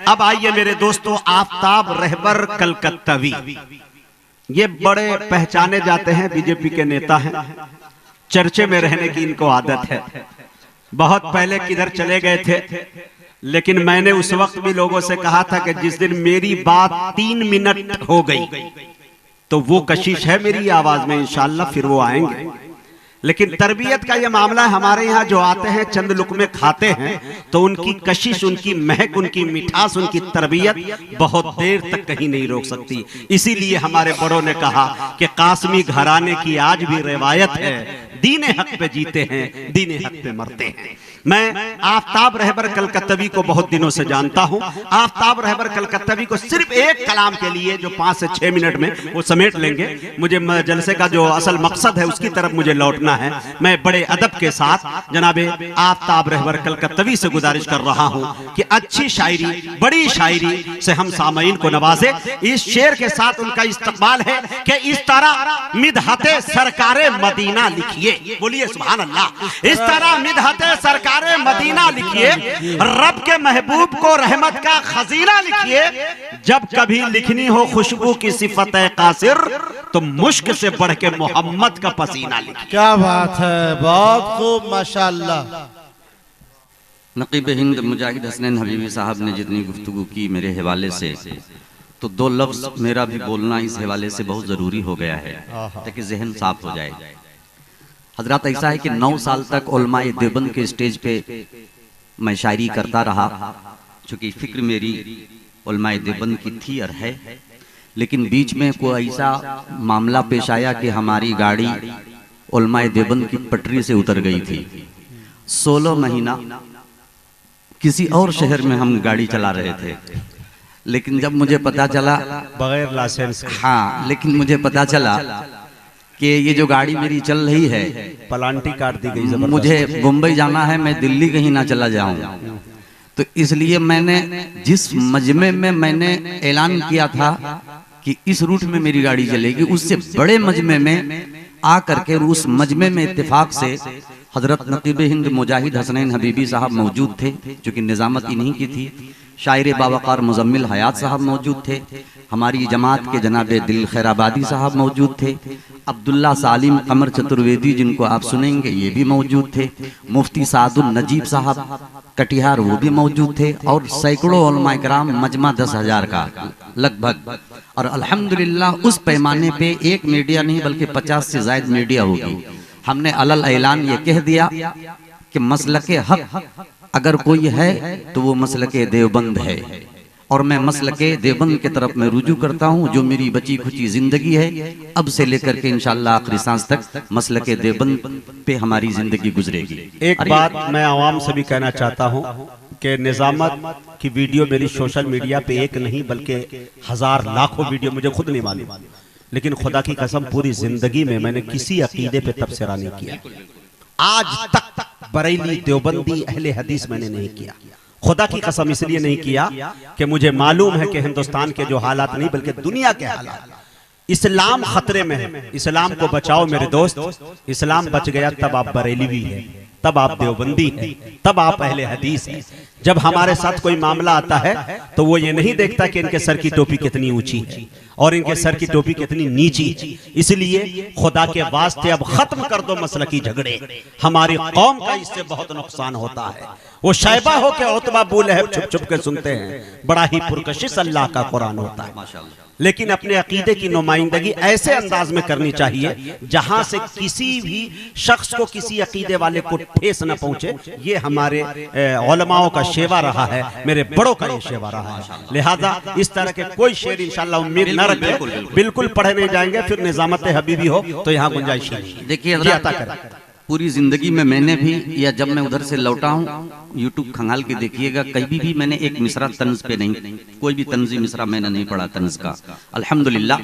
अब आइए मेरे दोस्तों, आफताब रहबर कलकत्तावी, ये बड़े पहचाने जाते हैं, बीजेपी के नेता हैं, चर्चे में रहने की इनको आदत है। बहुत पहले किधर चले गए थे, लेकिन मैंने उस वक्त भी लोगों से कहा था कि जिस दिन मेरी बात 3 मिनट हो गई तो वो कशिश है मेरी आवाज में, इंशाअल्लाह फिर वो आएंगे। लेकिन तरबियत का ये मामला है, हमारे यहाँ जो आते हैं चंद लुकमे खाते हैं तो उनकी कशिश, उनकी महक, उनकी मिठास, उनकी तरबियत बहुत देर तक कहीं नहीं रोक सकती। इसीलिए हमारे बड़ों ने कहा कि कासमी घराने की आज भी रिवायत है, दीने हक पे जीते हैं, दीने हक पे मरते हैं। मैं आफताब रहबर कलकत्तावी को बहुत दिनों से जानता हूं। आफताब रहबर कलकत्तावी को सिर्फ एक कलाम के लिए जो 5 से 6 मिनट में वो समेट लेंगे, मुझे जलसे का जो असल मकसद है उसकी तरफ मुझे लौटना है। मैं बड़े अदब के साथ जनाबे आफताब रहबर कलकत्तावी से गुजारिश कर रहा हूं कि अच्छी शायरी, बड़ी शायरी से हम सामईन को नवाजे। इस शेर के साथ उनका इस्तकबाल है कि इस तरह मिदहते सरकारे मदीना लिखिए, बोलिए सुभान अल्लाह। इस तरह मिदहते सरकारे मदीना लिखिए, रब के महबूब को रहमत का खजीना लिखिए। जब कभी लिखनी हो खुशबू की सिफत है कासिर, तो मुश्क से बढ़ के मोहम्मद का पसीना लिखिए। क्या बात है, बहुत खूब, माशाअल्लाह। नकीब हिंद मुजाहिद हसनैन हबीबी साहब ने जितनी गुफ्तगू की मेरे हवाले से, तो 2 लफ्ज मेरा भी बोलना इस हवाले से बहुत जरूरी हो गया है ताकि जहन साफ हो जाए। हजरत ऐसा है कि 9 साल तक उलमाए देवबंद के स्टेज पे मैं शायरी करता रहा, चूंकि फिक्र मेरी उलमाए देवबंद की थी और है। लेकिन बीच में कोई ऐसा मामला पेश आया कि हमारी गाड़ी उलमाए देवबंद की पटरी से उतर गई थी। 16 महीना किसी और शहर में हम गाड़ी चला रहे थे, लेकिन जब मुझे पता चला बगैर लाइसेंस, हाँ, लेकिन मुझे पता चला कि ये जो गाड़ी मेरी चल रही है पलांटी काट दी गई, मुझे मुंबई जाना है, मैं दिल्ली कहीं ना चला जाऊं। तो इसलिए मैंने जिस मजमे में मैंने ऐलान किया था कि इस रूट में मेरी गाड़ी चलेगी, उससे बड़े मजमे में आकर के उस मजमे में इत्तेफाक से हजरत नकीब हिंद मुजाहिद हसनैन हबीबी साहब मौजूद थे, जो कि निजामत इन्हीं की थी। शायर बावकार मुजम्मिल हयात साहब मौजूद थे। हमारी जमात के जनाबे दिल खैराबादी साहब मौजूद थे। अब्दुल्ला सालिम कमर चतुर्वेदी, जिनको आप सुनेंगे, ये भी मौजूद थे। मुफ्ती सादुल नजीब साहब कटिहार, वो भी मौजूद थे। और सैकड़ों उलमा किराम, मजमा 10,000 का लगभग। और अल्हम्दुलिल्लाह उस पैमाने पे एक मीडिया नहीं बल्कि 50 से ज्यादा मीडिया होगी। हमने अलल ऐलान ये कह दिया कि मसलके हक अगर कोई है तो वो मसलके देवबंद है, और मैं मसलके देवबंद की तरफ में रुजू करता हूँ। जो मेरी बची खुची जिंदगी है, अब से लेकर के इंशाअल्लाह आखिरी सांस तक मसलके देवबंद पे हमारी जिंदगी गुजरेगी। एक बात मैं आवाम से भी कहना चाहता हूँ कि निजामत की वीडियो मेरी सोशल मीडिया पे एक नहीं बल्कि 1000 लाखों वीडियो, मुझे खुद नहीं मालूम, लेकिन खुदा की कसम पूरी जिंदगी में मैंने किसी अकीदे पे तबसरा नहीं किया। आज तक बरेली, देवबंदी, अहले हदीस मैंने नहीं किया। खुदा की कसम इसलिए नहीं किया कि मुझे मालूम है कि हिंदुस्तान के जो हालात नहीं बल्कि दुनिया के हालात, इस्लाम खतरे में है। इस्लाम को बचाओ मेरे दोस्त। इस्लाम बच गया तब आप बरेलवी है, तब आप देवबंदी है, तब आप अहले हदीस है। जब हमारे साथ कोई मामला आता है तो वो ये नहीं देखता कि इनके सर की टोपी कितनी ऊंची है और इनके सर की टोपी कितनी नीची। इसलिए खुदा के वास्ते अब खत्म कर दो मसलकी झगड़े। हमारी कौम का इससे बहुत नुकसान होता है। वो शैबा हो के उतबा अबू लहब छुप छुप के सुनते हैं, बड़ा ही पुरकशिश अल्लाह का कुरान होता है। लेकिन अपने अकीदे की नुमाइंदगी ऐसे अंदाज में करनी चाहिए जहां से किसी भी शख्स को, किसी अकीदे वाले को ठेस न पहुंचे। ये हमारे उलमाओं का शेवा रहा है, मेरे बड़ों का ये शेवा रहा है। लिहाजा इस तरह के कोई शेर इंशाअल्लाह उम्मीद न रखें, बिल्कुल पढ़े नहीं जाएंगे। फिर निजामत हबीबी हो तो यहाँ गुंजाइश नहीं। देखिए पूरी जिंदगी में मैंने भी, या जब मैं उधर से लौटा हूँ, यूट्यूब खंगाल के देखिएगा, कभी भी मैंने एक मिसरा तंज पे नहीं, कोई भी तंजी मिसरा मैंने नहीं पढ़ा तंज का, अल्हम्दुलिल्लाह।